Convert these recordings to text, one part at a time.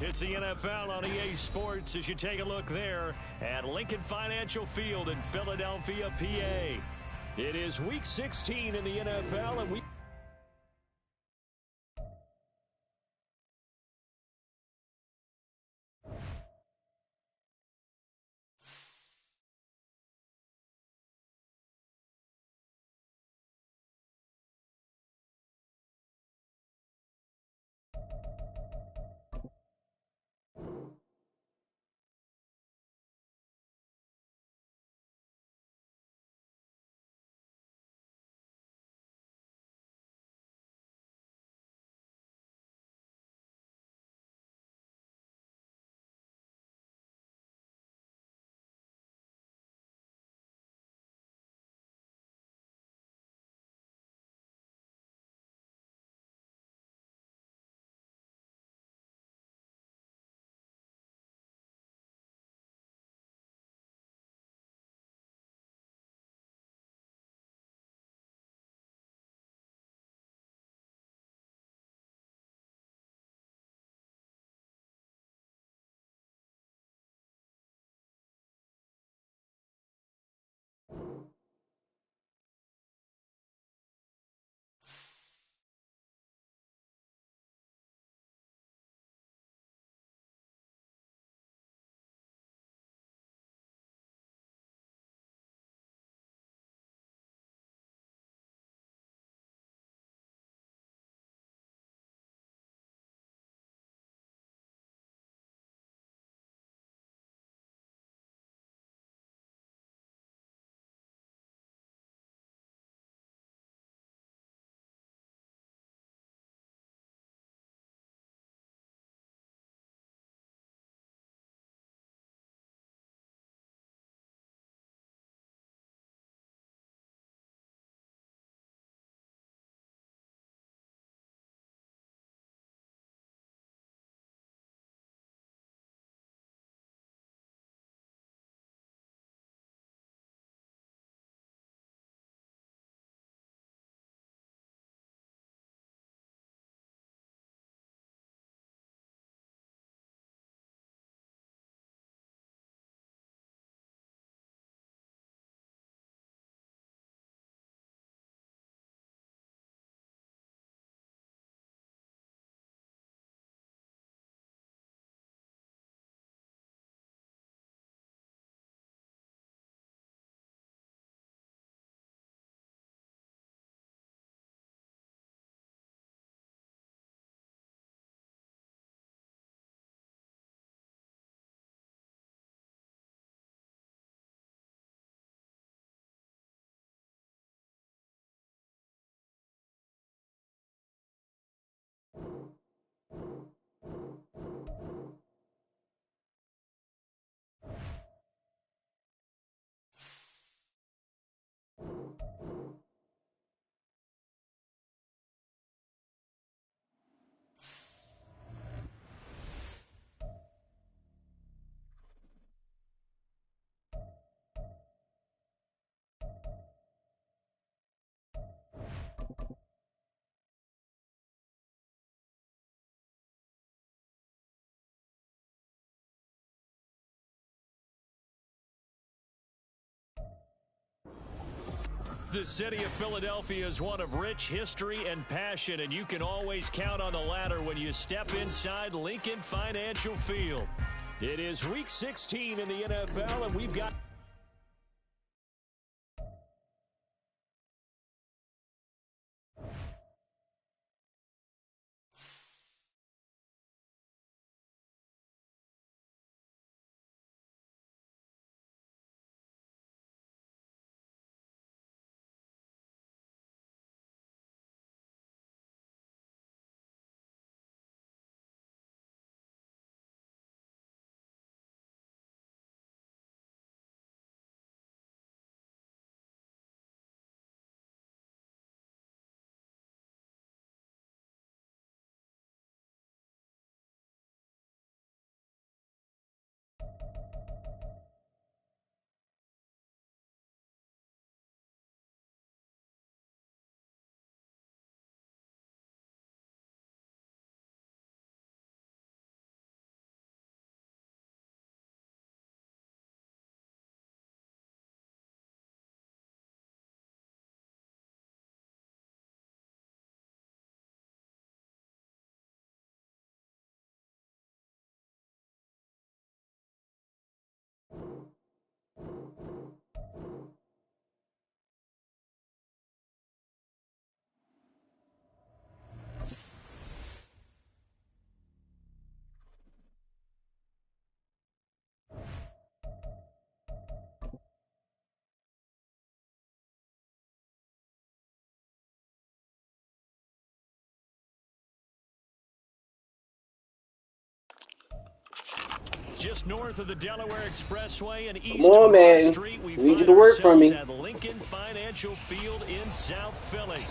It's the NFL on EA Sports as you take a look there at Lincoln Financial Field in Philadelphia, PA. It is Week 16 in the NFL, and we... The city of Philadelphia is one of rich history and passion, and you can always count on the latter when you step inside Lincoln Financial Field. It is Week 16 in the NFL, and we've got... Just north of the Delaware Expressway and east Come on, of man. Broad Street, we Need you find to work for ourselves me. at Lincoln Financial Field in South Philly.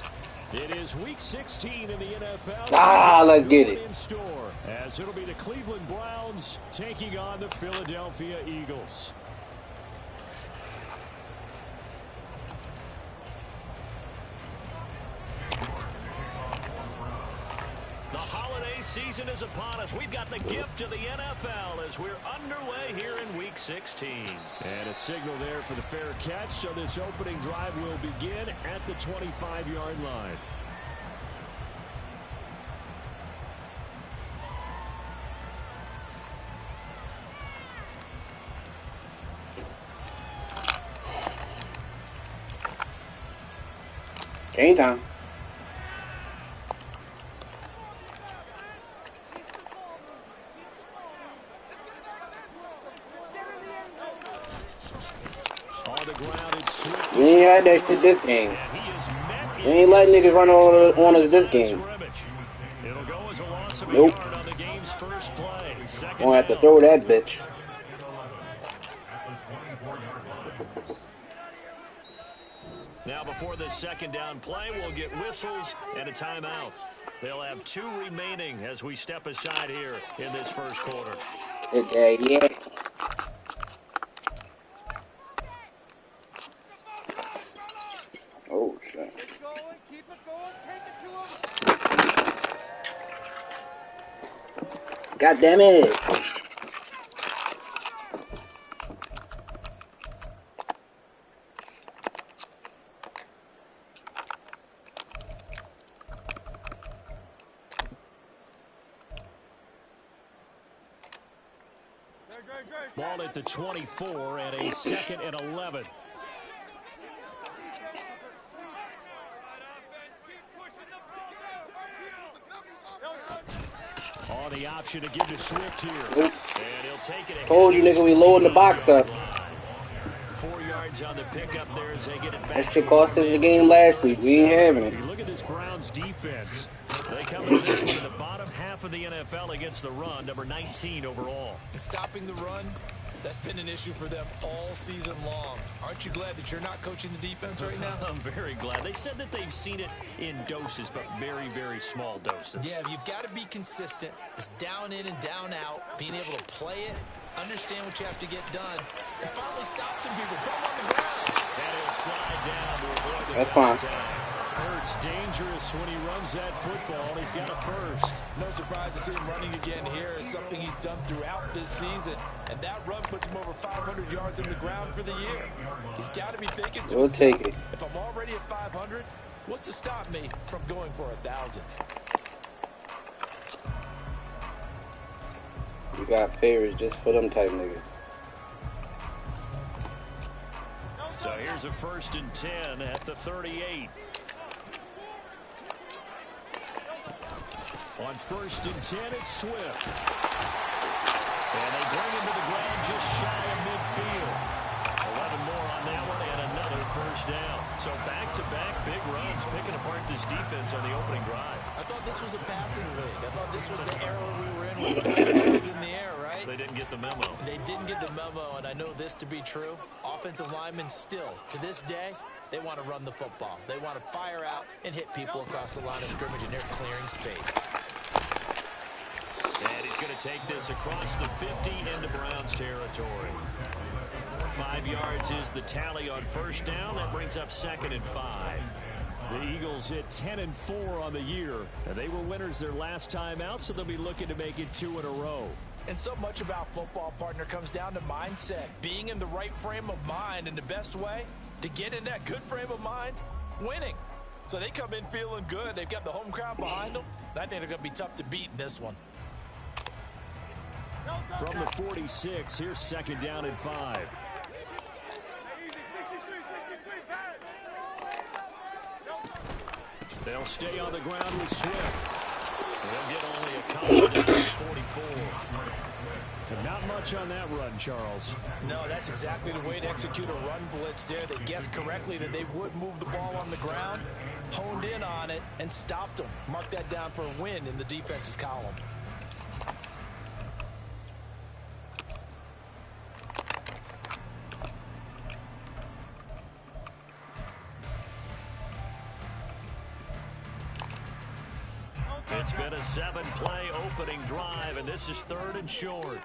It is Week 16 in the NFL. Let's get it. In store, as it'll be the Cleveland Browns taking on the Philadelphia Eagles. The holiday season is upon us. We've got the gift of the NFL as we're underway here in Week 16. And a signal there for the fair catch, so this opening drive will begin at the 25-yard line. Game time. We ain't had that shit this game. We ain't letting niggas run on us this game. Nope. Gonna have to throw that bitch. Now before this second down play, we'll get whistles and a timeout. They'll have 2 remaining as we step aside here in this first quarter. Yeah. Oh, shit. Keep it going, take it to him. God damn it. Ball at the 24 and a 2nd and 11. On the option to give to Swift here. Nope. And he'll take it. Told you, nigga, we loading the box up. 4 yards on the pickup there as they get it back. That shit cost us the game last week. We ain't having it. You look at this Browns defense. They come into this one in the bottom half of the NFL against the run, number 19 overall. Stopping the run, that's been an issue for them all season long. Aren't you glad that you're not coaching the defense right now? I'm very glad. They said that they've seen it in doses, but very, very small doses. Yeah, you've got to be consistent. It's down in and down out, being able to play it, understand what you have to get done, and finally stop some people, put them on the ground. And he'll slide down to avoid the That's fine. Hurts dangerous when he runs that football. He's got a first. No surprise to see him running again here. It's something he's done throughout this season. And that run puts him over 500 yards on the ground for the year. He's got to be thinking to We'll himself, take it. if I'm already at 500, what's to stop me from going for 1,000? You got favors just for them type niggas. So here's a 1st and 10 at the 38. On 1st and 10, it's Swift. And they bring him to the ground just shy of midfield. 11 more on that one and another first down. So back-to-back big runs, picking apart this defense on the opening drive. I thought this was a passing league. I thought this was the era we were in with the passing in the air, right? They didn't get the memo. They didn't get the memo, and I know this to be true. Offensive linemen still, to this day, they want to run the football. They want to fire out and hit people across the line of scrimmage, and they're clearing space. And he's going to take this across the 50 into Browns territory. 5 yards is the tally on first down. That brings up 2nd and 5. The Eagles hit 10-4 on the year, and they were winners their last time out, so they'll be looking to make it 2 in a row. And so much about football, partner, comes down to mindset. Being in the right frame of mind, and the best way to get in that good frame of mind, winning. So they come in feeling good. They've got the home crowd behind them. I think they're going to be tough to beat in this one. From the 46, here's 2nd down and 5. They'll stay on the ground with Swift. They'll get only a couple down to 44. And not much on that run, Charles. No, that's exactly the way to execute a run blitz there. They guessed correctly that they would move the ball on the ground, honed in on it, and stopped them. Mark that down for a win in the defense's column. It's been a 7-play opening drive, and this is 3rd and short.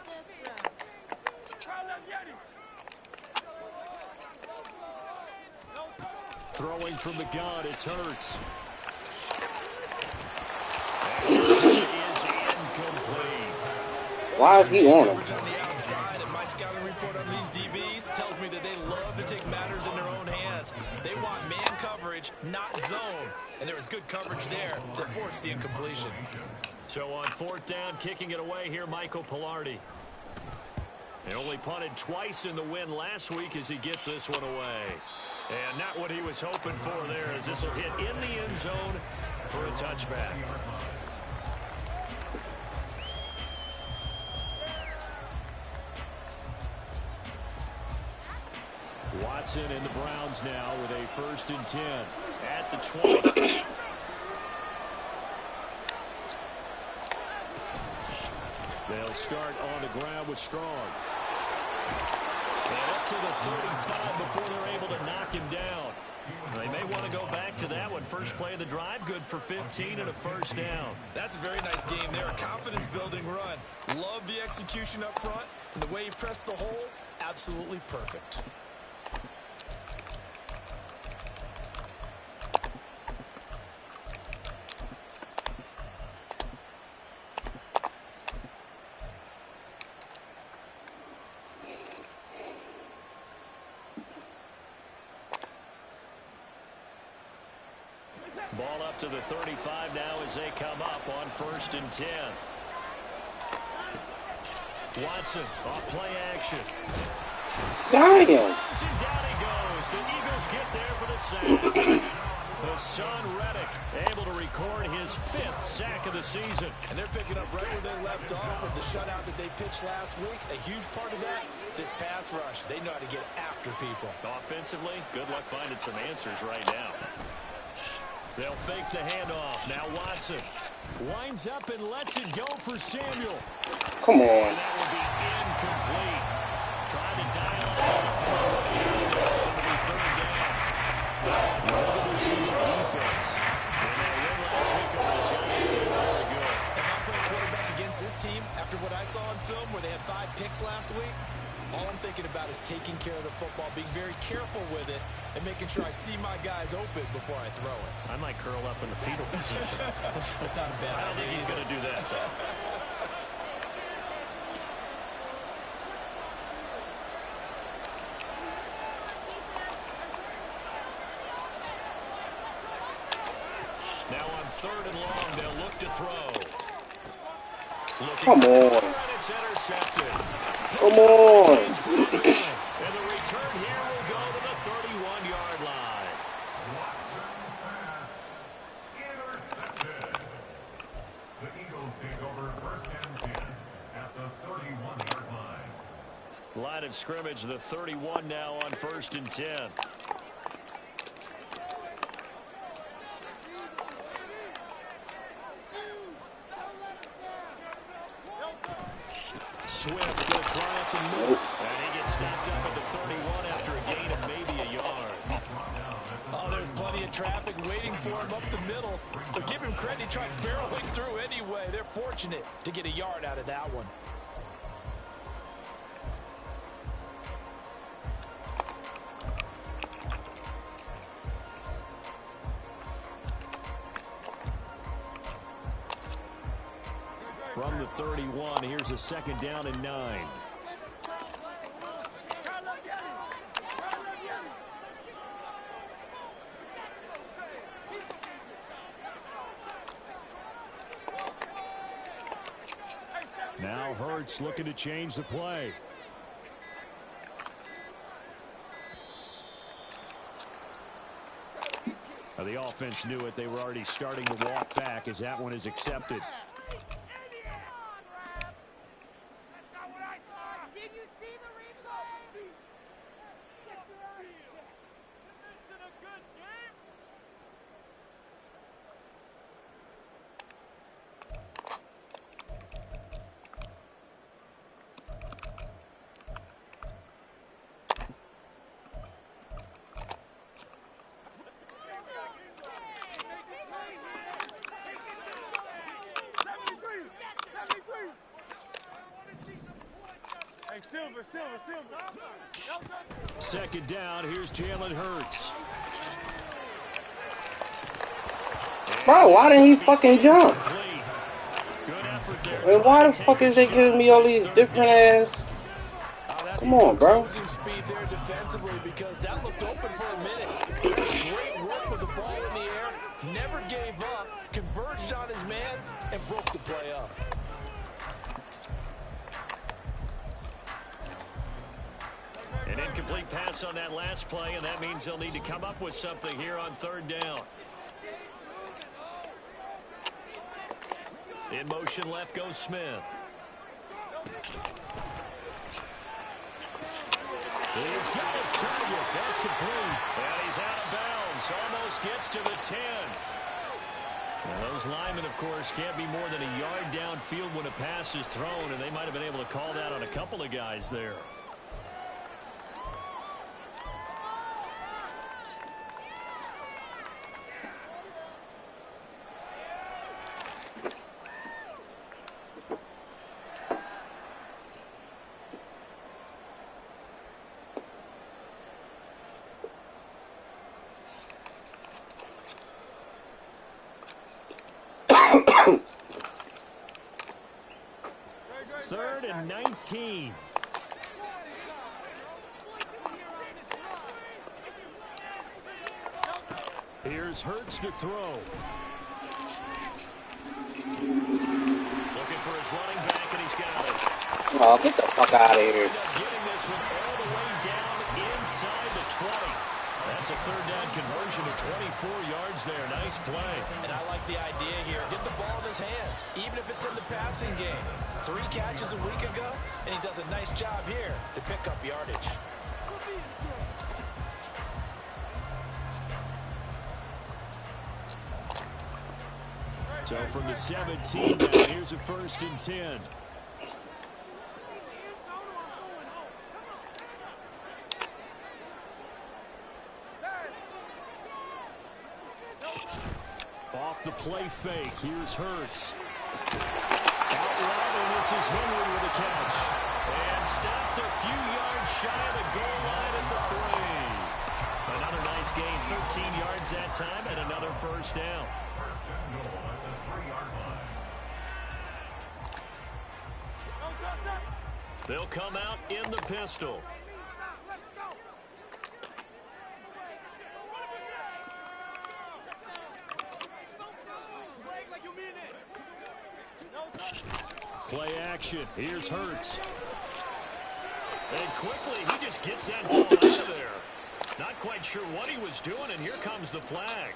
Throwing from the gun, it's Hurts. And this is incomplete. Why is he on him? On the outside, and my scouting report on these DBs tells me that they love to take matters in their own hands. They want man coverage, not zone. And there was good coverage there that forced the incompletion. So on 4th down, kicking it away here, Michael Pilardi. He only punted twice in the win last week as he gets this one away. And not what he was hoping for there, as this will hit in the end zone for a touchback. Watson and the Browns now with a 1st and 10 at the 20. They'll start on the ground with Strong. And up to the 35 before they're able to knock him down. They may want to go back to that one. First play of the drive, good for 15 and a 1st down. That's a very nice game there. A confidence-building run. Love the execution up front. And the way he pressed the hole, absolutely perfect. Ball up to the 35 now as they come up on 1st and 10. Watson off play action. Damn. And down he goes. The Eagles get there for the sack. The son Reddick able to record his 5th sack of the season. And they're picking up right where they left off with the shutout that they pitched last week. A huge part of that, this pass rush. They know how to get after people. Offensively, good luck finding some answers right now. They'll fake the handoff. Now Watson winds up and lets it go for Samuel. Come on. And that will be incomplete. Trying to dial up. It'll be 3rd down. Another defense. And they win last week over the Giants. They were very good. If I'm playing quarterback against this team, after what I saw on film where they had 5 picks last week, all I'm thinking about is taking care of the football, being very careful with it, and making sure I see my guys open before I throw it. I might curl up in the fetal position. That's not a bad idea. I don't think he's going to do that, though. Now on 3rd and long, they'll look to throw. Come on. And it's intercepted. Come on. And the return here will go to the 31-yard line. Intercepted. The Eagles take over 1st and 10 at the 31-yard line. Line of scrimmage, the 31 now on 1st and 10. Swift will try up the move. And he gets stopped up at the 31 after a gain of maybe a yard. Oh, there's plenty of traffic waiting for him up the middle. But give him credit, he tried barreling through anyway. They're fortunate to get a yard out of that one. From the 31, here's a 2nd down and 9. Now Hurts looking to change the play. Now the offense knew it. They were already starting to walk back as that one is accepted. Did you see the replay? Get your eyes checked. You're missing a good game. Second down, here's Jalen Hurts. Bro, why didn't he fucking jump? Good effort there. And why the fuck is they giving me all these different ass? Come on, bro. Losing speed there defensively because that looked open for a minute. Great work with the ball in the air. Never gave up. Converged on his man and broke the play up. An incomplete pass on that last play, and that means they'll need to come up with something here on third down. In motion left goes Smith. He's got his target. That's complete. And he's out of bounds. Almost gets to the 10. Now, those linemen, of course, can't be more than a yard downfield when a pass is thrown, and they might have been able to call that on a couple of guys there. Third and 19. Here's Hurts to throw. Looking for his running back, and he's got it. Oh, get the fuck out of here. Getting this one all the way down inside the 20. That's a third down conversion of 24 yards there. Nice play. And I like the idea here. Get the ball in his hands, even if it's in the passing game. 3 catches a week ago, and he does a nice job here to pick up yardage. So from the 17, now here's a 1st and 10. Off the play fake, here's Hurts. Out wide, and this is Henry with a catch. And stopped a few yards shy of the goal line at the 3. Another nice gain, 13 yards that time, and another first down. First and goal at the 3-yard line. They'll come out in the pistol. Play action. Here's Hurts. And quickly, he just gets that ball out of there. Not quite sure what he was doing, and here comes the flag.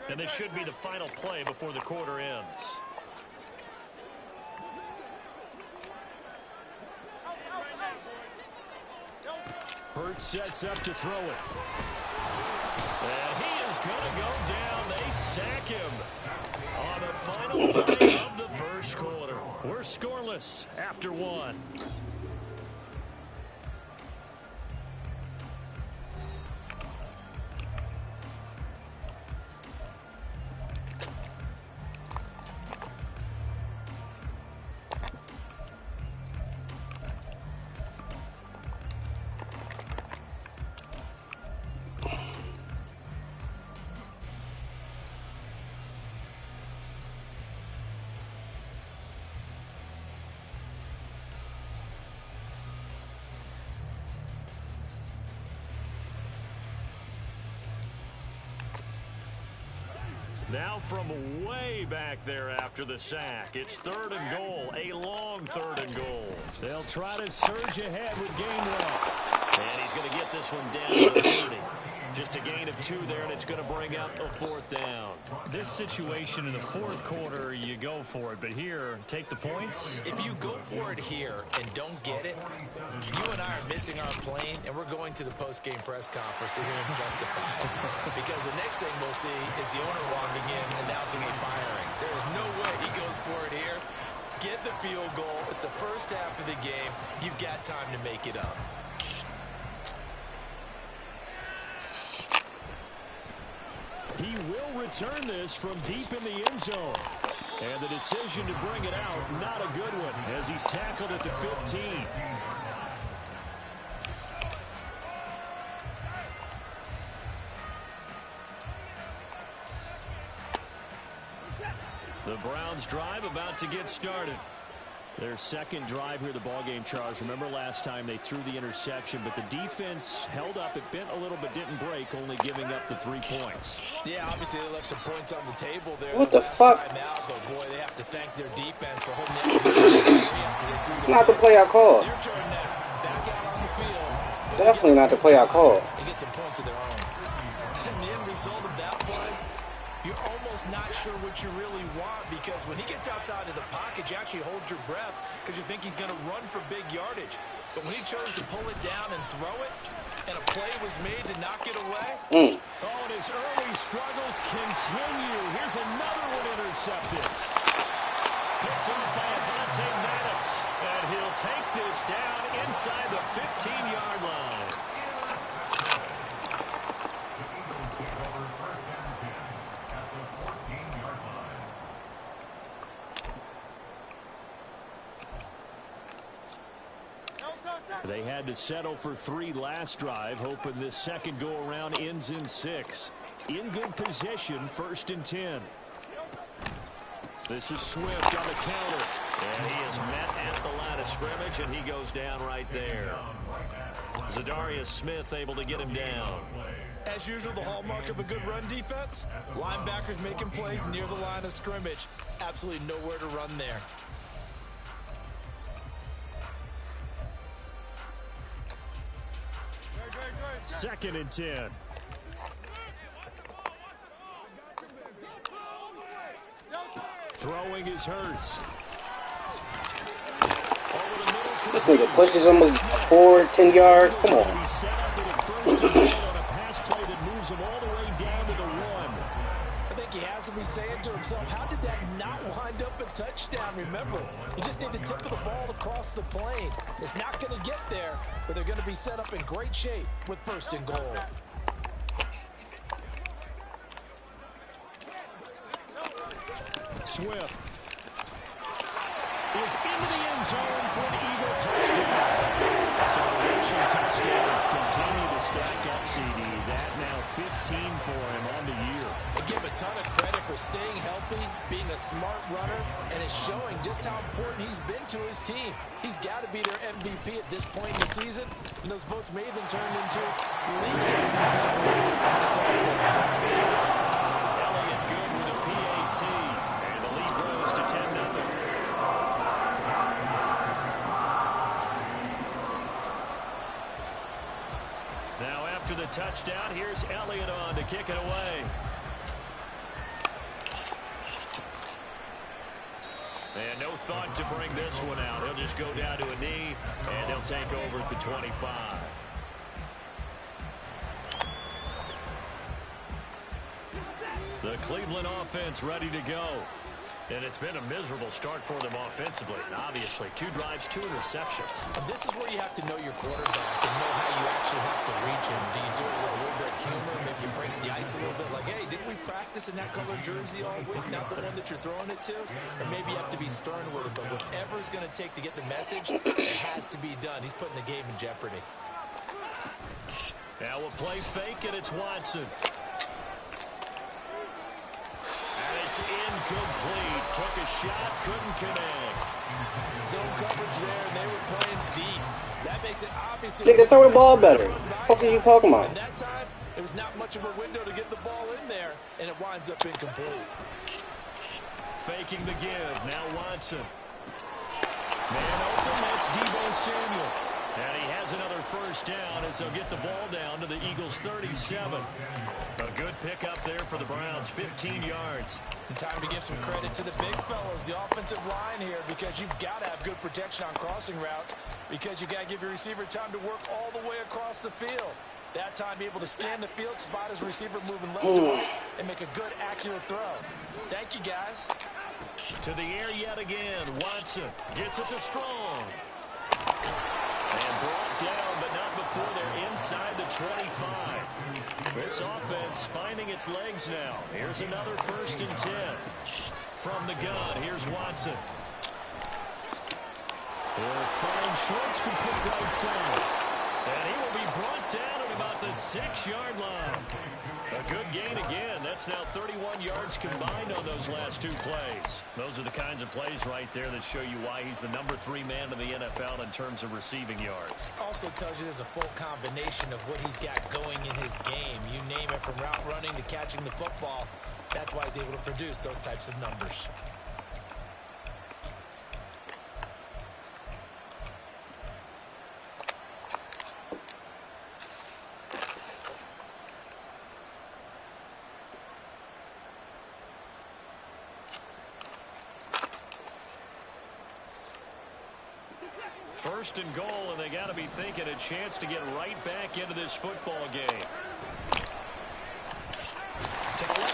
And this should be the final play before the quarter ends. Hurts sets up to throw it. And he is going to go down. They sack him on the final play of the first quarter. We're scoreless after 1. Now from way back there after the sack, it's 3rd and goal, a long 3rd and goal. They'll try to surge ahead with game 1. And he's going to get this one down to 30. Just a gain of 2 there, and it's going to bring up a 4th down. This situation in the 4th quarter, you go for it. But here, take the points. If you go for it here and don't get it, you and I are missing our plane, and we're going to the post-game press conference to hear him justify it. Because the next thing we'll see is the owner walking in announcing a firing. There is no way he goes for it here. Get the field goal. It's the first half of the game. You've got time to make it up. He will return this from deep in the end zone. And the decision to bring it out, not a good one, as he's tackled at the 15. The Browns drive about to get started. Their second drive here, the ballgame, Charles. Remember last time they threw the interception, but the defense held up. It bent a little but didn't break, only giving up the 3 points. Yeah, obviously they left some points on the table there. What the fuck? Out, but boy, they have to thank their defense for holding that. It's not the play I called. They're turning that back out on the field. Definitely not the play I called. They get some points of their own. And the end result of that play, you're almost not sure what you really want, because when he gets outside of the pocket, you actually hold your breath because you think he's going to run for big yardage. But when he chose to pull it down and throw it, and a play was made to knock it away. Oh, and his early struggles continue. Here's another one intercepted. Picked up by Avonte Maddox, and he'll take this down inside the 15-yard line. They had to settle for 3 last drive, hoping this second go-around ends in 6. In good position, 1st and 10. This is Swift on the counter. And he is met at the line of scrimmage, and he goes down right there. Zadarius Smith able to get him down. As usual, the hallmark of a good run defense, linebackers making plays near the line of scrimmage. Absolutely nowhere to run there. Second and 10. Throwing his Hurts. This nigga pushes almost 4, 10 yards. Come on. He's set up with a 1st and 10 on a pass play that moves him all the way down to the 1. I think he has to be saying to himself, how did that not wind up a touchdown? Remember, you just need the tip of the ball to cross the plane. It's not going to get there, but they're going to be set up in great shape with 1st and goal. Swift is into the end zone for an Eagle touchdown. So the rushing touchdowns continue to stack up, CD. That now 15 for him on the year. I give a ton of credit for staying healthy, being a smart runner, and it's showing just how important he's been to his team. He's got to be their MVP at this point in the season, and those votes may have been turned into league MVP votes. That's all said. Elliott good with a PAT, and the lead grows to 10-0. Now after the touchdown, here's Elliott on to kick it away. And no thought to bring this one out. He'll just go down to a knee, and he'll take over at the 25. The Cleveland offense ready to go. And it's been a miserable start for them offensively. Obviously, 2 drives, 2 interceptions. And this is where you have to know your quarterback and know how you actually have to reach him. Do you do it with a little bit of humor? Maybe you break the ice a little bit like, hey, didn't we practice in that color jersey all week? Not the one that you're throwing it to? Or maybe you have to be stern with it. But whatever it's going to take to get the message, it has to be done. He's putting the game in jeopardy. Now a play fake, and it's Watson. It's incomplete. Took a shot, couldn't connect. Zone coverage there, and they were playing deep. That makes it obviously... Nigga, throw the ball better. What the fuck are you talking about? And that time, it was not much of a window to get the ball in there, and it winds up incomplete. Faking the give. Now Watson. Man open, that's Deebo Samuel. And he has another first down as they'll get the ball down to the Eagles' 37. A good pickup there for the Browns, 15 yards. Time to give some credit to the big fellas, the offensive line here, because you've got to have good protection on crossing routes, because you got to give your receiver time to work all the way across the field. That time, be able to scan the field, spot his receiver moving left to right, and make a good, accurate throw. Thank you, guys. To the air yet again. Watson gets it to Strong. And brought down, but not before they're inside the 25. This offense finding its legs now. Here's another 1st and 10. From the gun, here's Watson. He'll find Schwartz, complete right side. And he will be brought down at about the 6-yard line. A good gain again. That's now 31 yards combined on those last 2 plays. Those are the kinds of plays right there that show you why he's the number 3 man in the NFL in terms of receiving yards. Also tells you there's a full combination of what he's got going in his game. You name it, from route running to catching the football. That's why he's able to produce those types of numbers. First and goal, and they got to be thinking a chance to get right back into this football game.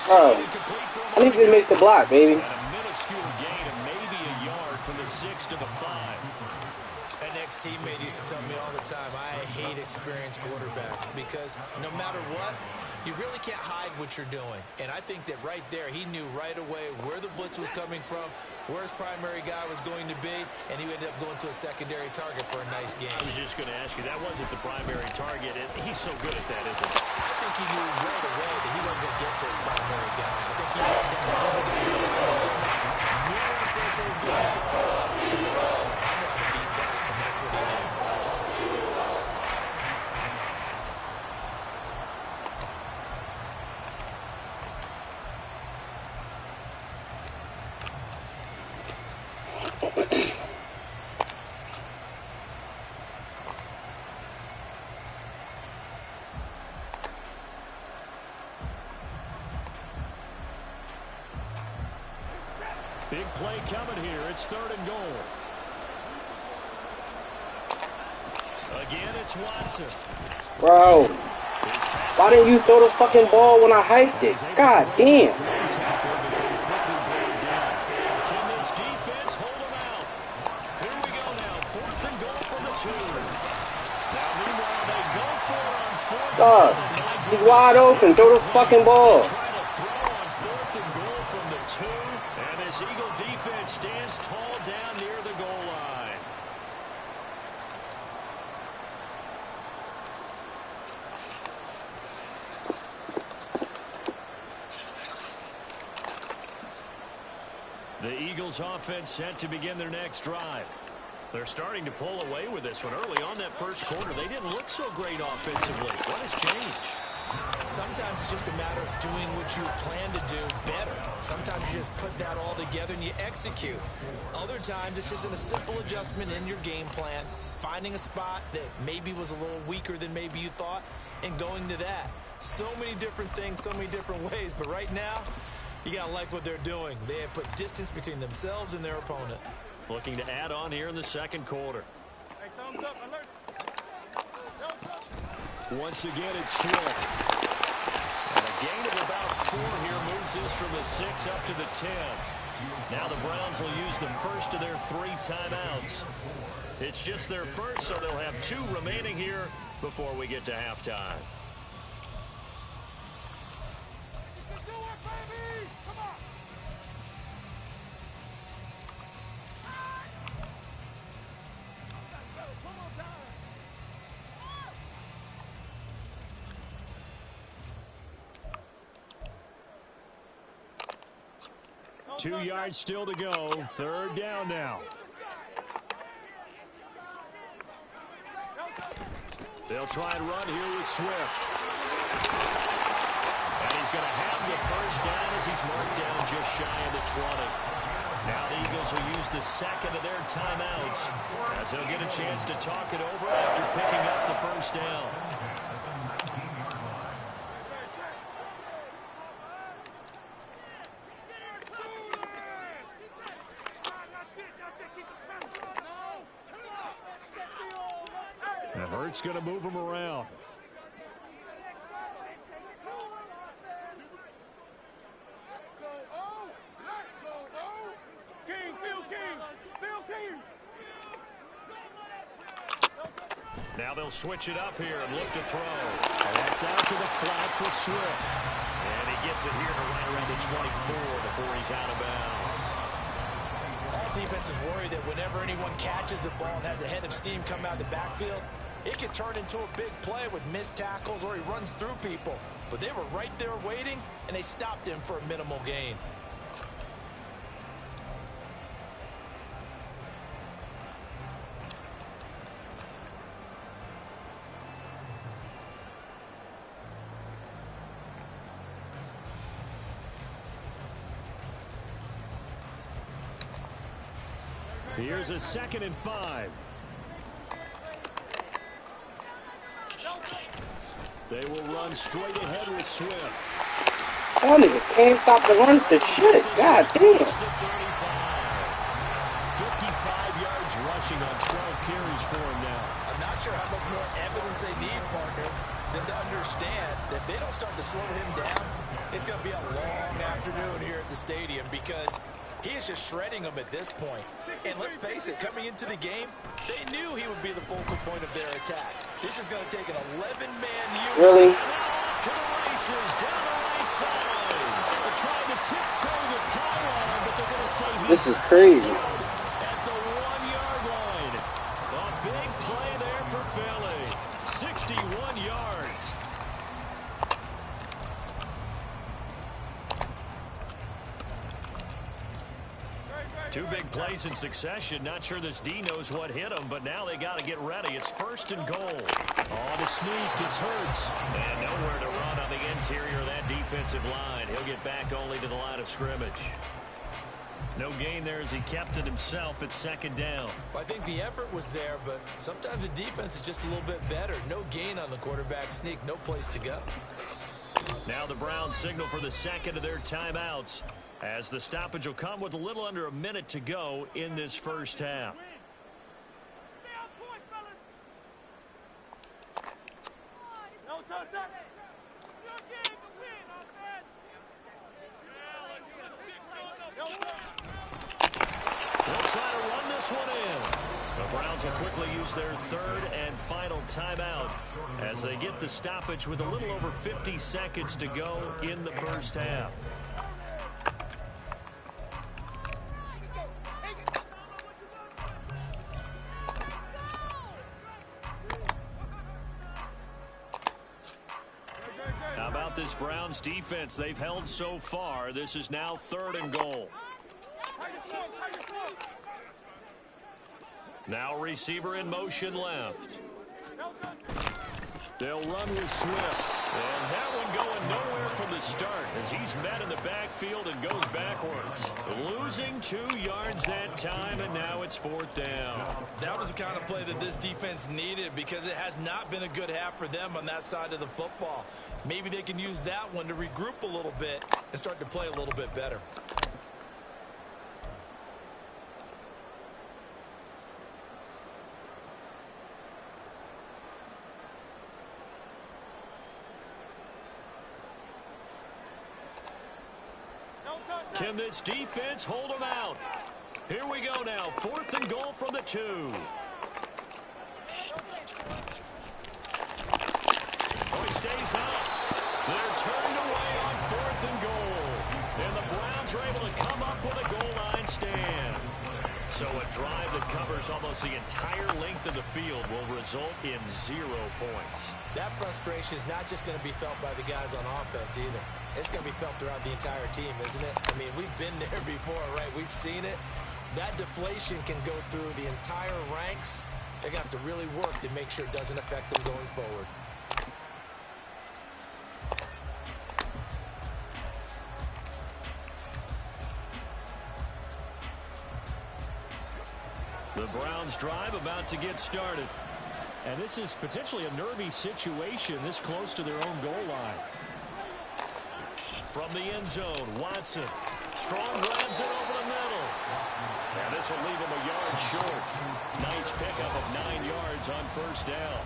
I need to make the block, baby. And a minuscule gain of maybe a yard from the 6 to the 5. An ex-teammate used to tell me all the time, I hate experienced quarterbacks, because no matter what, you really can't hide what you're doing. And I think that right there, he knew right away where the blitz was coming from, where his primary guy was going to be, and he ended up going to a secondary target for a nice game. I was just going to ask you, that wasn't the primary target, and he's so good at that, isn't he? I think he knew right away that he wasn't going to get to his primary guy. I think he went down as soon as he got to the line of scrimmage, knew the official was going to come up, and said, oh, I know how to beat that, and that's what he did. Big play coming here. It's 3rd and goal. Again, it's Watson. Bro, why didn't you throw the fucking ball when I hiked it? God damn. Can this defense hold him out? Here we go now. 4th and goal from the 2. Now, meanwhile, they go for it on 4th. Dog, he's wide open. Throw the fucking ball. Trying to throw on 4th and goal from the 2. And this Eagle defense stands tall down near the goal line. The Eagles offense set to begin their next drive. They're starting to pull away with this one. Early on that first quarter, they didn't look so great offensively. What has changed? Sometimes it's just a matter of doing what you plan to do better. Sometimes you just put that all together and you execute. Other times it's just a simple adjustment in your game plan, finding a spot that maybe was a little weaker than maybe you thought, and going to that. So many different things, so many different ways, but right now, you got to like what they're doing. They have put distance between themselves and their opponent. Looking to add on here in the second quarter. Hey, thumbs up, alert. Once again, it's Swift. And a gain of about 4 here moves this from the 6 up to the 10. Now the Browns will use the first of their 3 timeouts. It's just their first, so they'll have 2 remaining here before we get to halftime. Two yards still to go. 3rd down now. They'll try and run here with Swift. And he's going to have the first down as he's marked down just shy of the 20. Now the Eagles will use the second of their timeouts as they'll get a chance to talk it over after picking up the first down. And Hurts going to move him around. Now they'll switch it up here and look to throw. And that's out to the flat for Swift. And he gets it here to right around the 24 before he's out of bounds. All defenses worry that whenever anyone catches the ball and has a head of steam come out of the backfield, it could turn into a big play with missed tackles or he runs through people. But they were right there waiting, and they stopped him for a minimal gain. Here's a 2nd and 5. They will run straight ahead with Swift. That nigga can't stop the run for shit. God damn. 55 yards rushing on 12 carries for him now. I'm not sure how much more evidence they need, partner, than to understand that if they don't start to slow him down, it's going to be a long afternoon here at the stadium because he is just shredding them at this point. And let's face it, coming into the game, they knew he would be the focal point of their attack. This is going to take an 11-man unit. Really? To the races down the right side. They're trying to tiptoe the pylon, but they're going to say This is crazy. at the 1-yard line. A big play there for Philly. 61 yards. Two big plays in succession. Not sure this D knows what hit him, but now they got to get ready. It's 1st and goal. On to sneak. It's Hurts. And nowhere to run on the interior of that defensive line. He'll get back only to the line of scrimmage. No gain there as he kept it himself at 2nd down. Well, I think the effort was there, but sometimes the defense is just a little bit better. No gain on the quarterback sneak. No place to go. Now the Browns signal for the 2nd of their timeouts, as the stoppage will come with a little under a minute to go in this first half. They'll try to run this one in. The Browns will quickly use their 3rd and final timeout as they get the stoppage with a little over 50 seconds to go in the first half. How about this Browns defense they've held so far? This is now 3rd and goal. Now receiver in motion left. They'll run with Swift. And that one going nowhere from the start as he's met in the backfield and goes backwards. Losing 2 yards that time, and now it's 4th down. That was the kind of play that this defense needed because it has not been a good half for them on that side of the football. Maybe they can use that one to regroup a little bit and start to play a little bit better. Can this defense hold them out? Here we go now. 4th and goal from the 2. Boy stays up. They're turned away on 4th and goal. And the Browns are able to come up with a goal line stand. So a drive that covers almost the entire length of the field will result in 0 points. That frustration is not just going to be felt by the guys on offense either. It's going to be felt throughout the entire team, isn't it? I mean, we've been there before, right? We've seen it. That deflation can go through the entire ranks. They're going to have to really work to make sure it doesn't affect them going forward. Browns drive about to get started. And this is potentially a nervy situation this close to their own goal line. From the end zone, Watson. Strong grabs it over the middle. And this will leave him a yard short. Nice pickup of 9 yards on first down.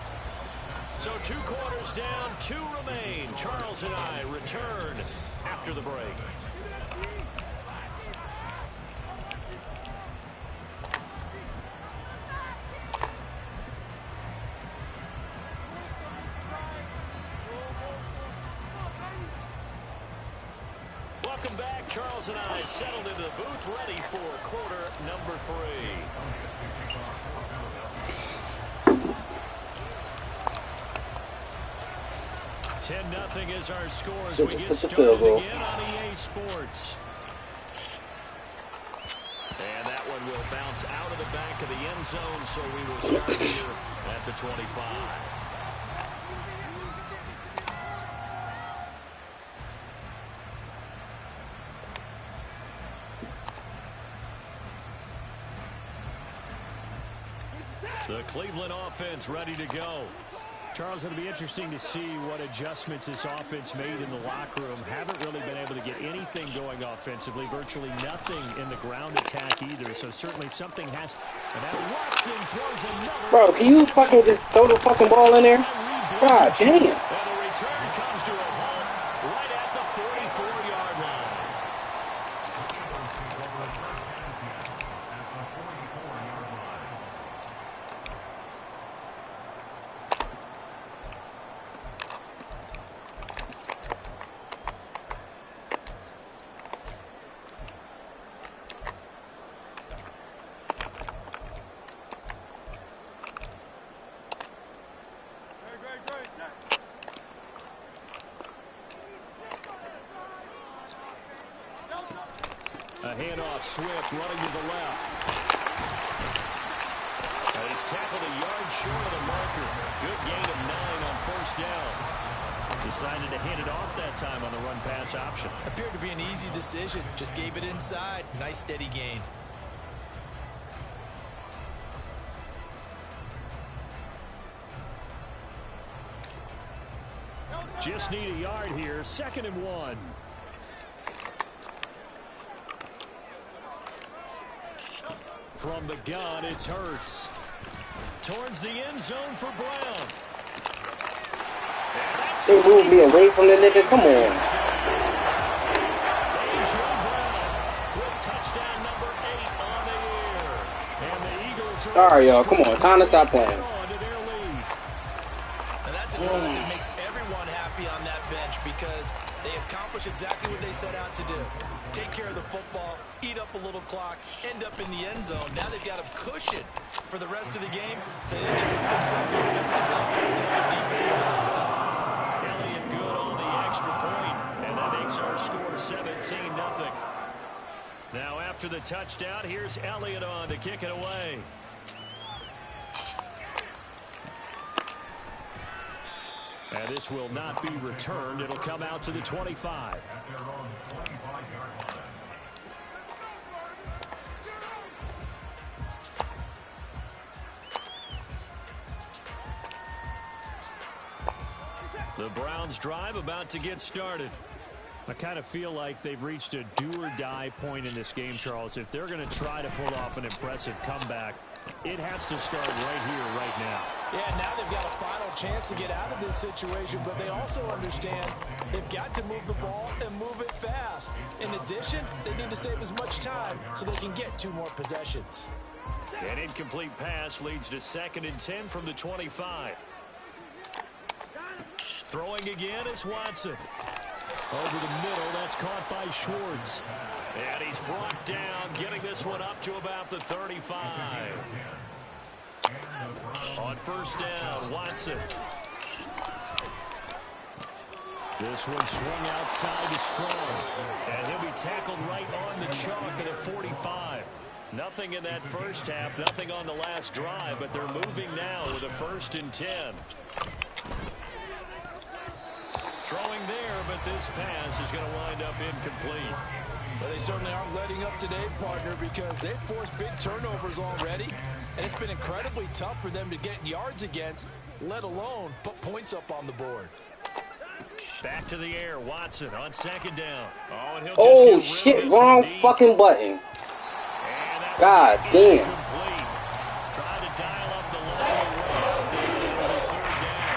So 2 quarters down, 2 remain. Charles and I return after the break. Welcome back. Charles and I settled into the booth, ready for quarter number 3. 10-0 is our score as we get started again on EA Sports. And that one will bounce out of the back of the end zone, so we will start here at the 25. The Cleveland offense ready to go. Charles, it'll be interesting to see what adjustments this offense made in the locker room. Haven't really been able to get anything going offensively. Virtually nothing in the ground attack either. So certainly something has. And now Watson throws another. Bro, can you fucking just throw the fucking ball in there? God damn. And the return comes to a halt right at the 44-yard line. A handoff switch running to the left. And he's tackled a yard short of the marker. Good gain of 9 on first down. Decided to hand it off that time on the run-pass option. Appeared to be an easy decision. Just gave it inside. Nice steady gain. Just need a yard here. 2nd and 1. From the gun, it's Hurts. Towards the end zone for Brown. They moved me away from the nigga. Come on. Touchdown number 8 on the year. And the Eagles are Sorry, y'all. Come on. Time to stop playing. And that's a drive that makes everyone happy on that bench because they accomplish exactly what they set out to do. Take care of the football, eat up a little clock, end up in the end zone. Now they've got a cushion for the rest of the game, so they just hit themselves offensively and defensively as well. Elliott good on the extra point, and that makes our score 17-0. Now after the touchdown, here's Elliott on to kick it away. And this will not be returned. It'll come out to the 25. At their own 25-yard line. The Browns drive about to get started. I kind of feel like they've reached a do-or-die point in this game, Charles. If they're going to try to pull off an impressive comeback, it has to start right here, right now. Yeah, now they've got a final chance to get out of this situation, but they also understand they've got to move the ball and move it fast. In addition, they need to save as much time so they can get 2 more possessions. An incomplete pass leads to 2nd and 10 from the 25. Throwing again is Watson. Over the middle, that's caught by Schwartz. And he's brought down, getting this one up to about the 35. On first down, Watson. This one swung outside to Strong. And he'll be tackled right on the chalk at the 45. Nothing in that first half, nothing on the last drive, but they're moving now with a 1st and 10. Throwing there, but this pass is going to wind up incomplete. Well, they certainly aren't letting up today, partner, because they've forced big turnovers already, and it's been incredibly tough for them to get yards against, let alone put points up on the board. Back to the air, Watson on second down. Oh, and he'll Oh, just get rid of shit, this wrong deep. fucking button. And that God was damn. incomplete. Trying to dial up the long way out there. It'll be third down.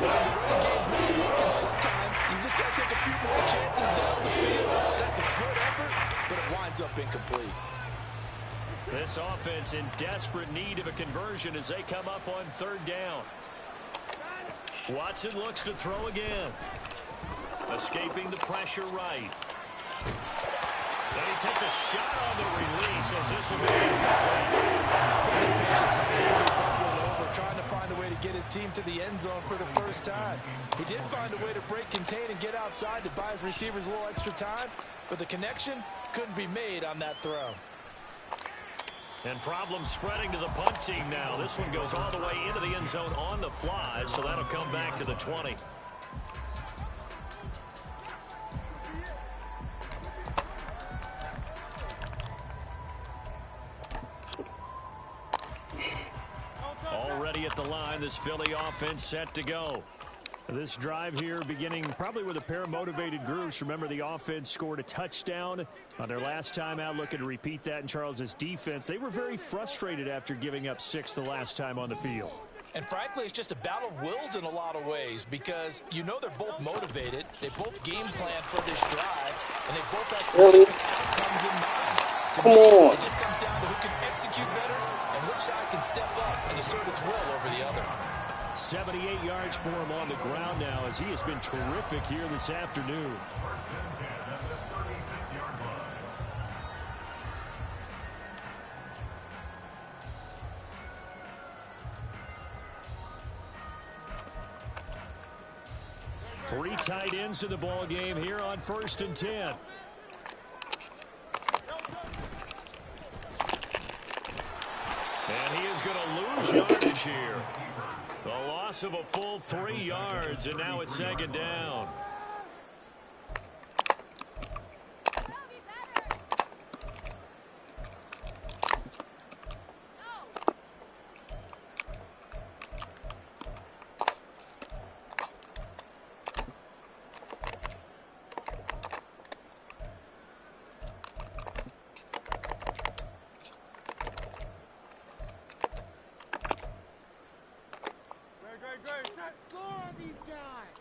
When the running game's not working, sometimes you just got to take a few more chances down the field. That's a good effort, but it winds up incomplete. This offense in desperate need of a conversion as they come up on third down. Watson looks to throw again. Escaping the pressure right. Then he takes a shot on the release as this will be incomplete. His impatience has to be bubbling over, trying to find a way to get his team to the end zone for the first time. He did find a way to break contain and get outside to buy his receivers a little extra time, but the connection couldn't be made on that throw. And problems spreading to the punt team now. This one goes all the way into the end zone on the fly, so that'll come back to the 20. Already at the line, this Philly offense set to go. This drive here beginning probably with a pair of motivated groups. Remember, the offense scored a touchdown on their last time out. Looking to repeat that in Charles's defense. They were very frustrated after giving up 6 the last time on the field. And frankly, it's just a battle of wills in a lot of ways because you know they're both motivated. They both game plan for this drive, and they both have specific outcomes in mind. Come on. It just comes down to who can execute better and which side can step up and assert its will over the other. 78 yards for him on the ground now as he has been terrific here this afternoon. First and 10 at the 36-yard line. Three tight ends in the ball game here on 1st and 10. And he is going to lose yardage here. The loss of a full 3 yards, and now it's second down. Score on these guys.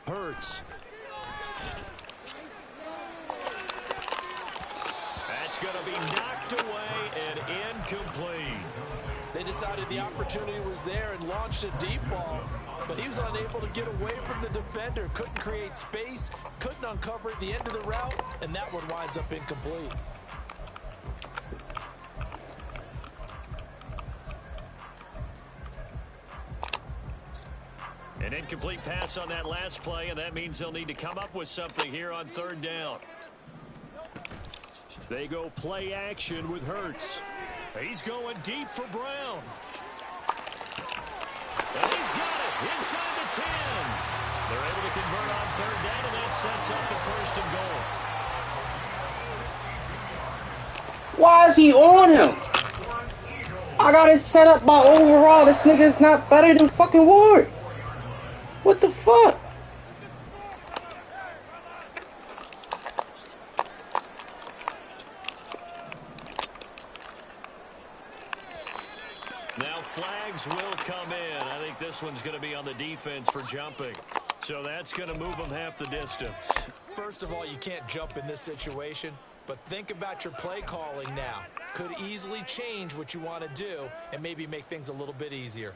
Hurts. That's going to be knocked away and incomplete. They decided the opportunity was there and launched a deep ball, but he was unable to get away from the defender, couldn't create space, couldn't uncover the end of the route, and that one winds up incomplete. An incomplete pass on that last play, and that means they'll need to come up with something here on third down. They go play action with Hurts. He's going deep for Brown. And he's got it inside the 10. They're able to convert on third down, and that sets up the 1st and goal. Why is he on him? I got it set up by overall. This nigga is not better than fucking Ward. What the fuck? Now flags will come in. I think this one's going to be on the defense for jumping. So that's going to move them half the distance. First of all, you can't jump in this situation, but think about your play calling now. Could easily change what you want to do and maybe make things a little bit easier.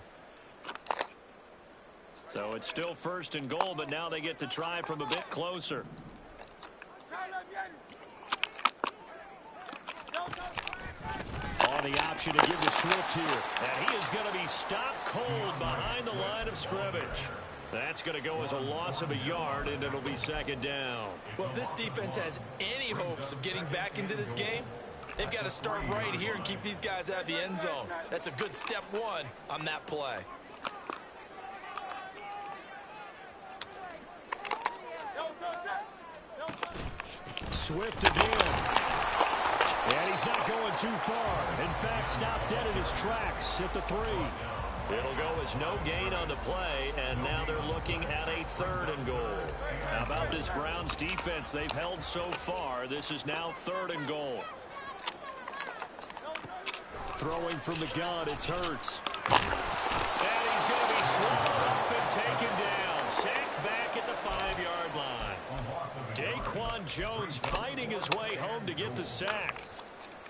So it's still 1st and goal, but now they get to try from a bit closer. On the option to give to Swift here. And he is going to be stopped cold behind the line of scrimmage. That's going to go as a loss of a yard, and it'll be second down. Well, if this defense has any hopes of getting back into this game, they've got to start right here and keep these guys out of the end zone. That's a good step one on that play. Swift again. And he's not going too far. In fact, stopped dead in his tracks at the 3. It'll go as no gain on the play, and now they're looking at a 3rd and goal. How about this Browns defense they've held so far? This is now 3rd and goal. Throwing from the gun, it's Hurts. And he's going to be swallowed up and taken down. Sacked back at the 5-yard line. Daquan Jones fighting his way home to get the sack.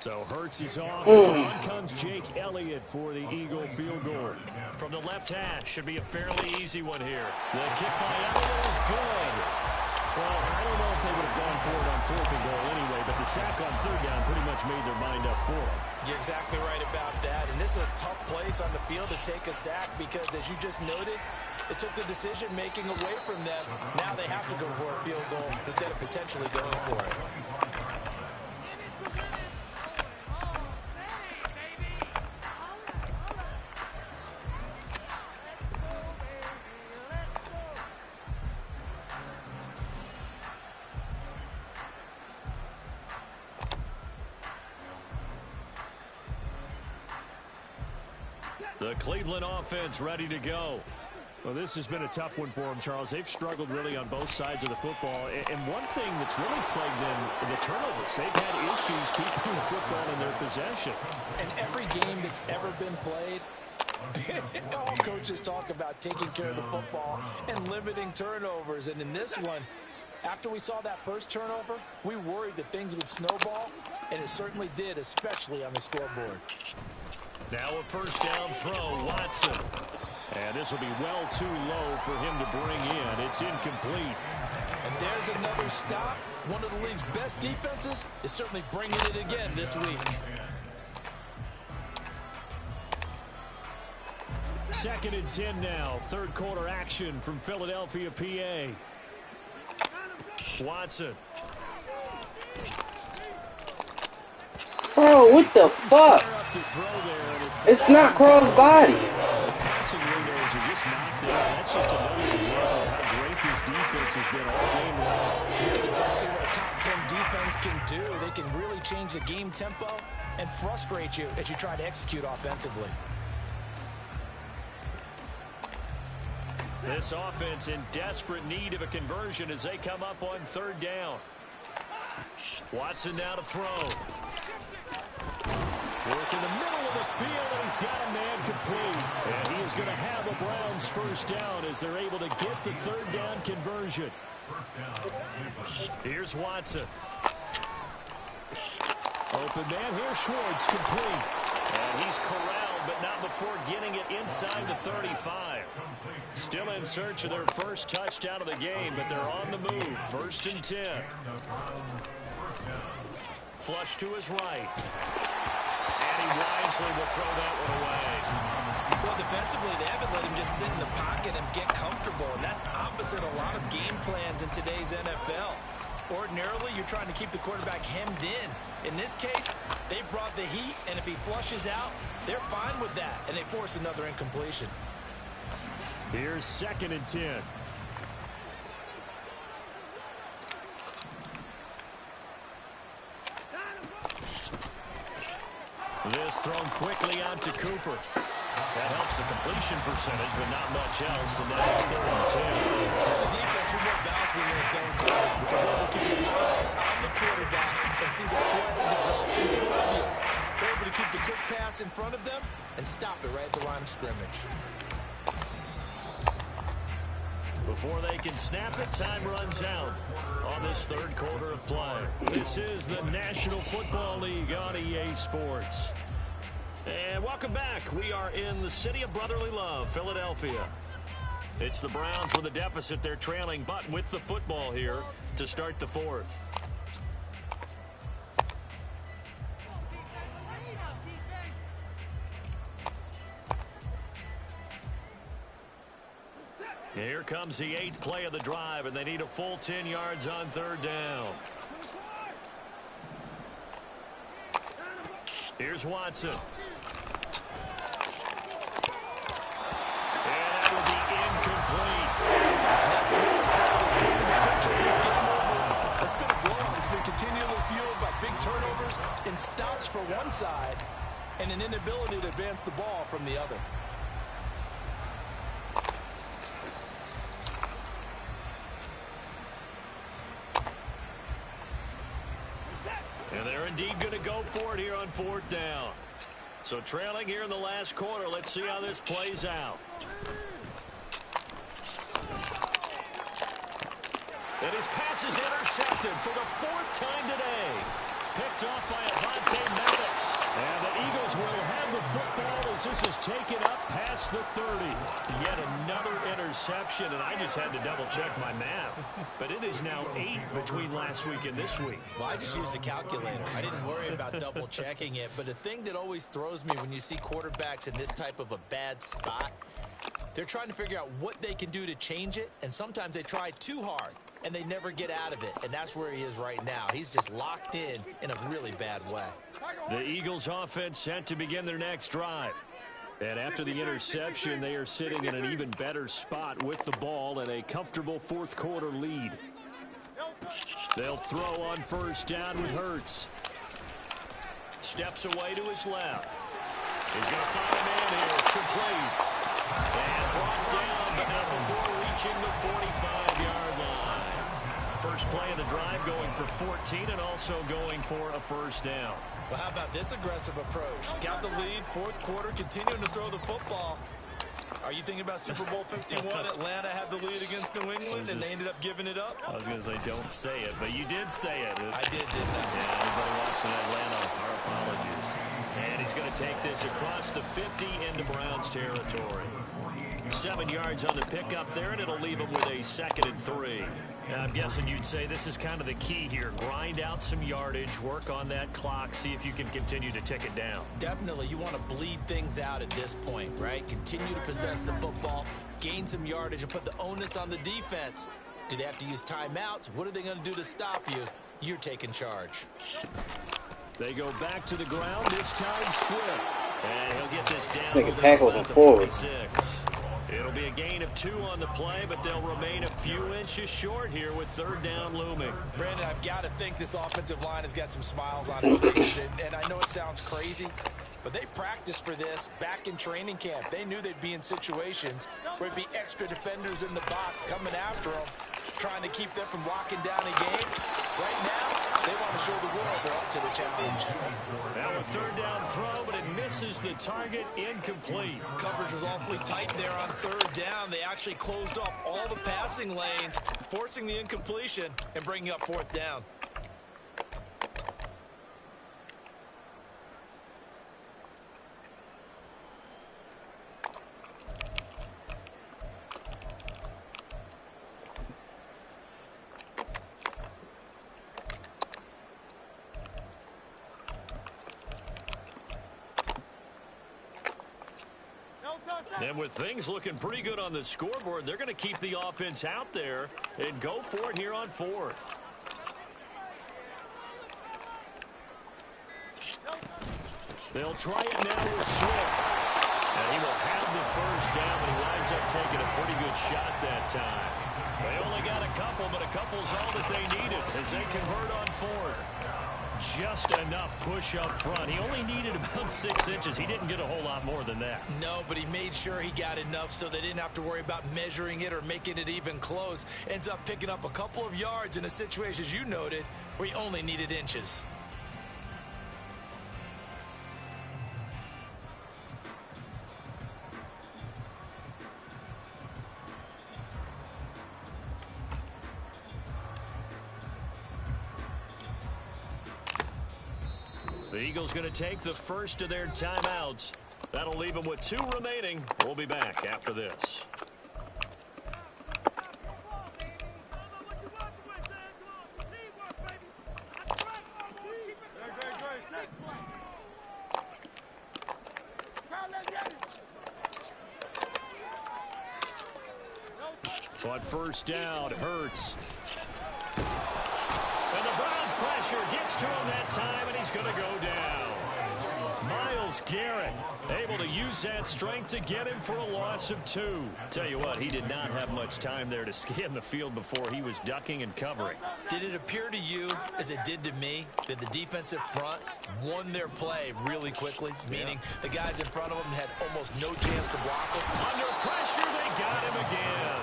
So Hurts is off. On comes Jake Elliott for the Eagle field goal. From the left hash, should be a fairly easy one here. The kick by Elliott is good. Well, I don't know if they would have gone for it on 4th and goal anyway, but the sack on 3rd down pretty much made their mind up for it. You're exactly right about that. And this is a tough place on the field to take a sack because, as you just noted, it took the decision-making away from them. Now they have to go for a field goal instead of potentially going for it. The Cleveland offense ready to go. Well, this has been a tough one for them, Charles. They've struggled really on both sides of the football. And one thing that's really plagued them, the turnovers. They've had issues keeping the football in their possession. And every game that's ever been played, all coaches talk about taking care of the football and limiting turnovers. And in this one, after we saw that first turnover, we worried that things would snowball, and it certainly did, especially on the scoreboard. Now a first down throw, Watson. And this will be well too low for him to bring in. It's incomplete. And there's another stop. One of the league's best defenses is certainly bringing it again this week. 2nd and 10 now. 3rd quarter action from Philadelphia, PA. Watson. Oh, what the fuck? It's not cross-body. Passing windows are just not there. That's just another example of how great this defense has been all game long. That's exactly what a top 10 defense can do. They can really change the game tempo and frustrate you as you try to execute offensively. This offense in desperate need of a conversion as they come up on 3rd down. Watson now to throw. Work in the middle of the field, and he's got a man complete. And he is going to have a Browns first down as they're able to get the 3rd down conversion. Here's Watson. Open man here, Schwartz, complete. And he's corralled, but not before getting it inside the 35. Still in search of their first touchdown of the game, but they're on the move. 1st and 10. Flush to his right. And he wisely will throw that one away. Well, defensively, they haven't let him just sit in the pocket and get comfortable, and that's opposite a lot of game plans in today's NFL. Ordinarily, you're trying to keep the quarterback hemmed in. In this case, they brought the heat, and if he flushes out, they're fine with that, and they force another incompletion. Here's 2nd and 10. This thrown quickly out to Cooper. That helps the completion percentage, but not much else, and now it's 3rd and 10. As a defense, you're more balanced when you're in zone coverage because you're able to keep your eyes on the quarterback and see the play develop in front of you. They're able to keep the quick pass in front of them and stop it right at the line of scrimmage. Before they can snap it, time runs out on this 3rd quarter of play. This is the National Football League on EA Sports. And welcome back. We are in the city of brotherly love, Philadelphia. It's the Browns with a deficit. They're trailing, but with the football here to start the 4th. Here comes the 8th play of the drive, and they need a full 10 yards on 3rd down. Here's Watson. And that will be incomplete. That's another part of this game. The picture of this game overall. It's been a blowout. It's been continuing in stops for one side and an inability to advance the ball from the other. And they're indeed going to go for it here on 4th down. So trailing here in the last quarter. Let's see how this plays out. And his pass is intercepted for the 4th time today. Picked off by Madden. And the Eagles will have the football as this is taken up past the 30. Yet another interception, and I just had to double-check my math. But it is now 8 between last week and this week. Well, I just used a calculator. I didn't worry about double-checking it. But the thing that always throws me when you see quarterbacks in this type of a bad spot, they're trying to figure out what they can do to change it, and sometimes they try too hard, and they never get out of it. And that's where he is right now. He's just locked in a really bad way. The Eagles offense set to begin their next drive. And after the interception, they are sitting in an even better spot with the ball and a comfortable 4th quarter lead. They'll throw on 1st down with Hurts. Steps away to his left. He's going to find a man here. It's complete. And brought down, but not before reaching the 45-yard line. First play of the drive going for 14 and also going for a 1st down. Well, how about this aggressive approach? Got the lead, 4th quarter, continuing to throw the football. Are you thinking about Super Bowl 51? Atlanta had the lead against New England, and they ended up giving it up? I was going to say, don't say it, but you did say it. I did, didn't I? Yeah, everybody watching Atlanta, our apologies. And he's going to take this across the 50 into Browns territory. 7 yards on the pickup there, and it'll leave him with a 2nd and 3. And I'm guessing you'd say this is kind of the key here. Grind out some yardage, work on that clock, see if you can continue to tick it down. Definitely, you want to bleed things out at this point, right? Continue to possess the football, gain some yardage, and put the onus on the defense. Do they have to use timeouts? What are they going to do to stop you? You're taking charge. They go back to the ground, this time Swift. And he'll get this down. This nigga tackles him forward. It'll be a gain of 2 on the play, but they'll remain a few inches short here with 3rd down looming. Brandon, I've got to think this offensive line has got some smiles on his face. And I know it sounds crazy, but they practiced for this back in training camp. They knew they'd be in situations where it'd be extra defenders in the box coming after them, trying to keep them from locking down a game. Right now, they want to show the world they're up to the challenge. Now a 3rd down throw, but it misses the target, incomplete. Coverage was awfully tight there on 3rd down. They actually closed off all the passing lanes, forcing the incompletion and bringing up 4th down. And with things looking pretty good on the scoreboard, they're going to keep the offense out there and go for it here on 4th. They'll try it now with Swift. And he will have the 1st down, but he winds up taking a pretty good shot that time. They only got a couple, but a couple's all that they needed as they convert on 4th. Just enough push up front. He only needed about 6 inches. He didn't get a whole lot more than that. No, but he made sure he got enough so they didn't have to worry about measuring it or making it even close. Ends up picking up a couple of yards in a situation, as you noted, where he only needed inches. The Eagles going to take the first of their timeouts. That'll leave them with 2 remaining. We'll be back after this. On 1st down, Hurts. And the Browns pressure gets to him that time, and he's going to go down. Myles Garrett, able to use that strength to get him for a loss of 2. Tell you what, he did not have much time there to scan the field before he was ducking and covering. Did it appear to you, as it did to me, that the defensive front won their play really quickly? Meaning the guys in front of them had almost no chance to block him. Under pressure, they got him again.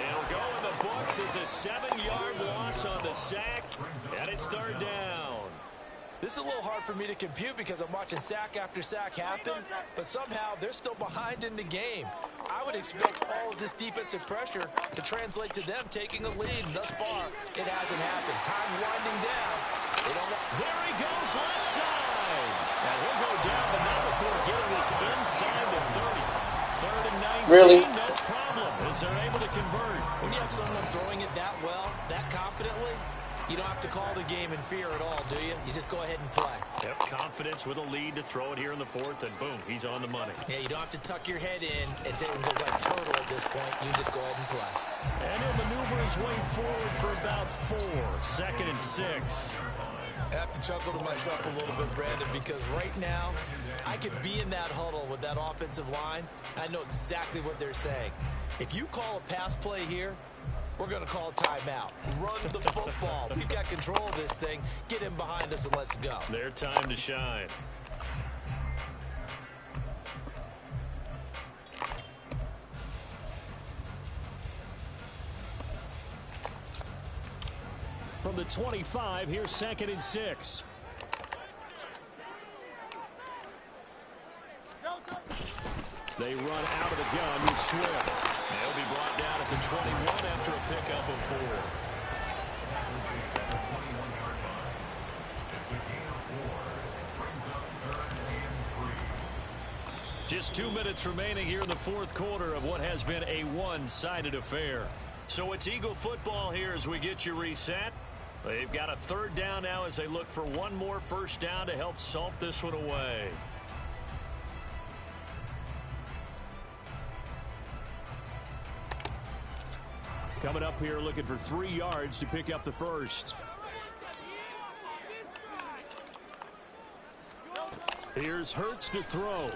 It'll go in the books as a 7-yard loss on the sack, and it's 3rd down. This is a little hard for me to compute because I'm watching sack after sack happen, but somehow they're still behind in the game. I would expect all of this defensive pressure to translate to them taking a lead. Thus far, it hasn't happened. Time's winding down. There he goes, left side. And he'll go down the number 4, getting this inside the 30. 3rd and 19, Really? no problem, as they're able to convert. When you have someone throwing it that well, that confidently, you don't have to call the game in fear at all, do you? You just go ahead and play. Yep, confidence with a lead to throw it here in the 4th, and boom, he's on the money. Yeah, you don't have to tuck your head in and go like turtle at this point. You just go ahead and play. And he'll maneuver his way forward for about 4. 2nd and 6. I have to chuckle to myself a little bit, Brandon, because right now, I could be in that huddle with that offensive line. I know exactly what they're saying. If you call a pass play here, we're going to call a timeout. Run the football. We've got control of this thing. Get him behind us and let's go. Their time to shine. From the 25, here's 2nd and 6. They run out of the gun with Swift. They'll be brought down at the 21 after a pickup of 4. Just 2 minutes remaining here in the 4th quarter of what has been a one-sided affair. So it's Eagle football here as we get you reset. They've got a 3rd down now as they look for one more first down to help salt this one away. Coming up here looking for 3 yards to pick up the first. Here's Hurts to throw. And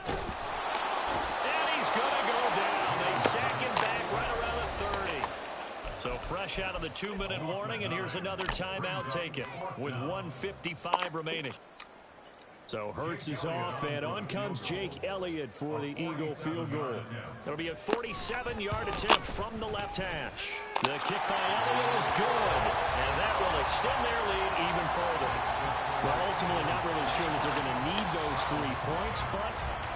he's going to go down. They sack him back right around the 30. So fresh out of the 2-minute warning, and here's another timeout taken with 1:55 remaining. So Hurts is off, and on comes Jake Elliott for the Eagle field goal. It'll be a 47-yard attempt from the left hash. The kick by Elliott is good, and that will extend their lead even further. Well, ultimately not really sure that they're going to need those 3 points, but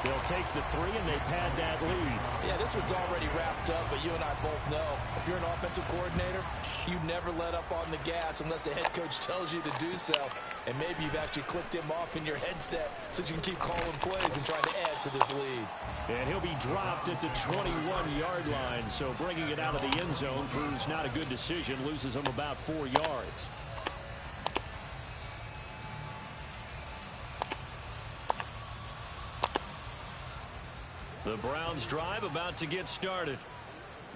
they'll take the 3 and they pad that lead. Yeah, this one's already wrapped up, but you and I both know if you're an offensive coordinator, you never let up on the gas unless the head coach tells you to do so. And maybe you've actually clicked him off in your headset so you can keep calling plays and trying to add to this lead. And he'll be dropped at the 21-yard line, so bringing it out of the end zone proves not a good decision, loses him about 4 yards. The Browns drive about to get started.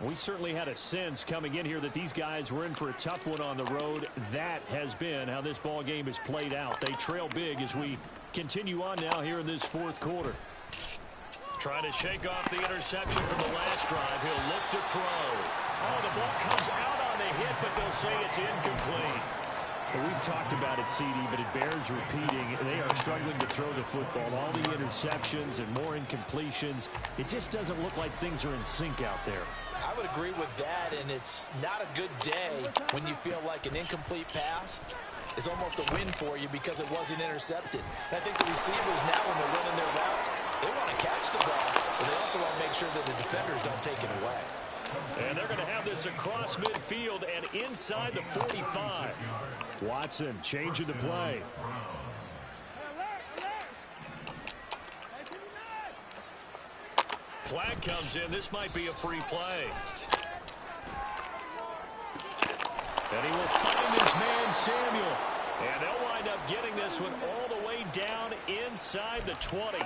We certainly had a sense coming in here that these guys were in for a tough one on the road. That has been how this ball game has played out. They trail big as we continue on now here in this 4th quarter. Trying to shake off the interception from the last drive. He'll look to throw. Oh, the ball comes out on the hit, but they'll say it's incomplete. Well, we've talked about it, CD, but it bears repeating. They are struggling to throw the football. All the interceptions and more incompletions. It just doesn't look like things are in sync out there. I would agree with that, and it's not a good day when you feel like an incomplete pass is almost a win for you because it wasn't intercepted. And I think the receivers now, when they're running their routes, they want to catch the ball, but they also want to make sure that the defenders don't take it away. And they're going to have this across midfield and inside the 45. Watson changing the play. Flag comes in. This might be a free play. And he will find his man Samuel. And they'll wind up getting this one all the way down inside the 20.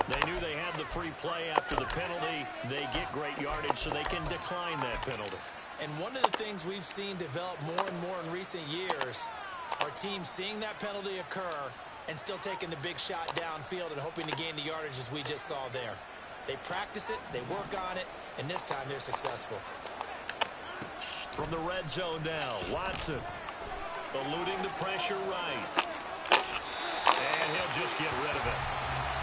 They knew they had the free play after the penalty. They get great yardage, so they can decline that penalty. And one of the things we've seen develop more and more in recent years are teams seeing that penalty occur and still taking the big shot downfield and hoping to gain the yardage as we just saw there. They practice it, they work on it, and this time they're successful. From the red zone now, Watson eluding the pressure right. And he'll just get rid of it.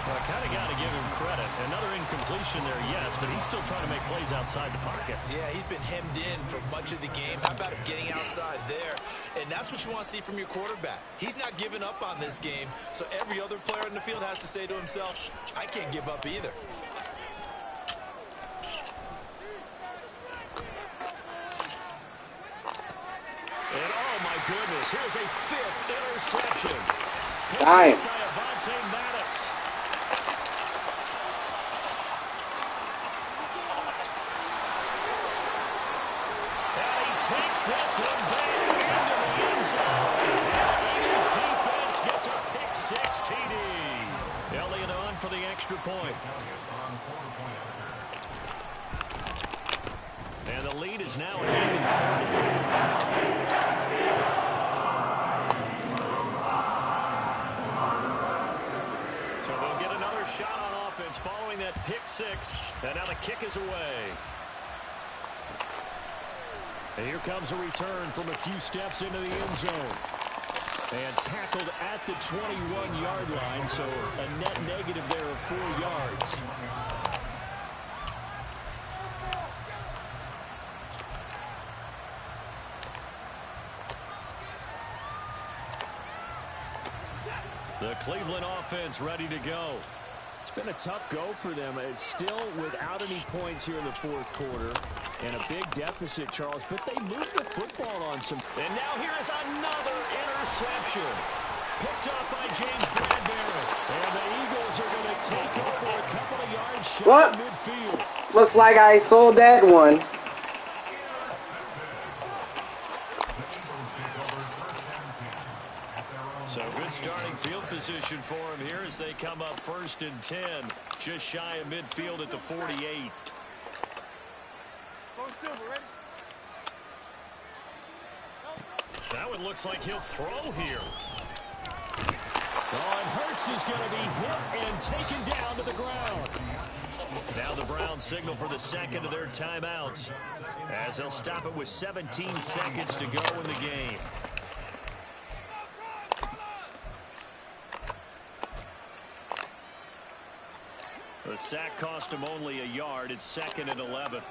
Well, I kind of got to give him credit. Another incompletion there, yes, but he's still trying to make plays outside the pocket. Yeah, he's been hemmed in for much of the game. How about him getting outside there? And that's what you want to see from your quarterback. He's not giving up on this game, so every other player in the field has to say to himself, I can't give up either. And oh my goodness, here's a 5th interception. Dying. Takes this one back into the end zone. And the Eagles defense gets a pick 6 TD. Elliott on for the extra point. And the lead is now an even 30. So they'll get another shot on offense following that pick 6. And now the kick is away. And here comes a return from a few steps into the end zone. And tackled at the 21-yard line, so a net negative there of 4 yards. The Cleveland offense ready to go. It's been a tough go for them. It's still without any points here in the fourth quarter. And a big deficit, Charles, but they moved the football on some. And now here is another interception. Picked up by James Bradbury. And the Eagles are going to take over a couple of yards short of midfield. Looks like I sold that one. So good starting field position for him here as they come up 1st and 10. Just shy of midfield at the 48. That one looks like he'll throw here. Oh, and Hurts is going to be hit and taken down to the ground. Now the Browns signal for the second of their timeouts as they'll stop it with 17 seconds to go in the game. The sack cost him only a yard. It's 2nd and 11.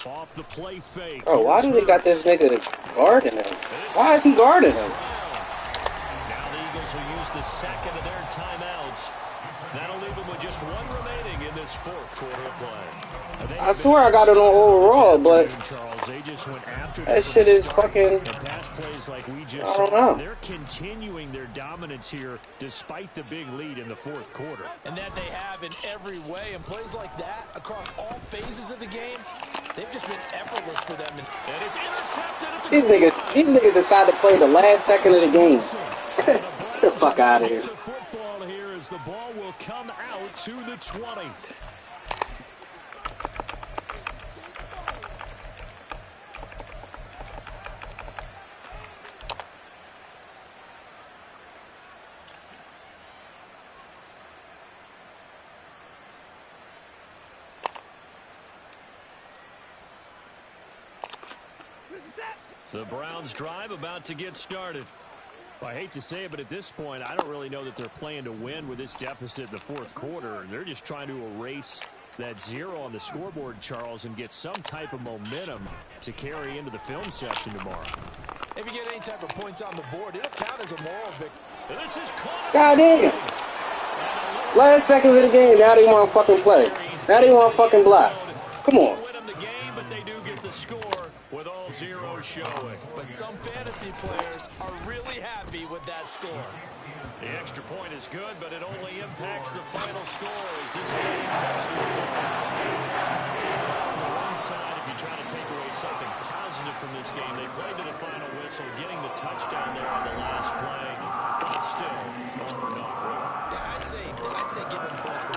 Off the play fake. Oh, why do they got this nigga guarding him? Why is he guarding him? Now the Eagles will use the second of their timeouts. That'll leave them with just one remaining in this fourth quarter of play. I swear I got it on overall, but they just went after that shit is fucking. Pass plays like we just I don't know. They're continuing their dominance here despite the big lead in the fourth quarter. And that they have in every way. And plays like that across all phases of the game, they've just been effortless for them. And it's intercepted at the These niggas decide to play the last second of the game. Get the fuck out of here. The football here as the ball will come out to the 20. The Browns drive about to get started. Well, I hate to say it, but at this point, I don't really know that they're playing to win with this deficit in the fourth quarter. They're just trying to erase that 0 on the scoreboard, Charles, and get some type of momentum to carry into the film session tomorrow. If you get any type of points on the board, it'll count as a moral victory. This is caught. God damn. Last second of the game, now they want to fucking play. Now they want to fucking block. Come on. Win them the game, but they do get the score with all zeros showing. But some fantasy players are really happy with that score. The extra point is good, but it only impacts the final score as this game comes to a close. On the one side, if you try to take away something positive from this game, they played to the final whistle, getting the touchdown there on the last play, but still, all for naught. Yeah, I'd say give them points for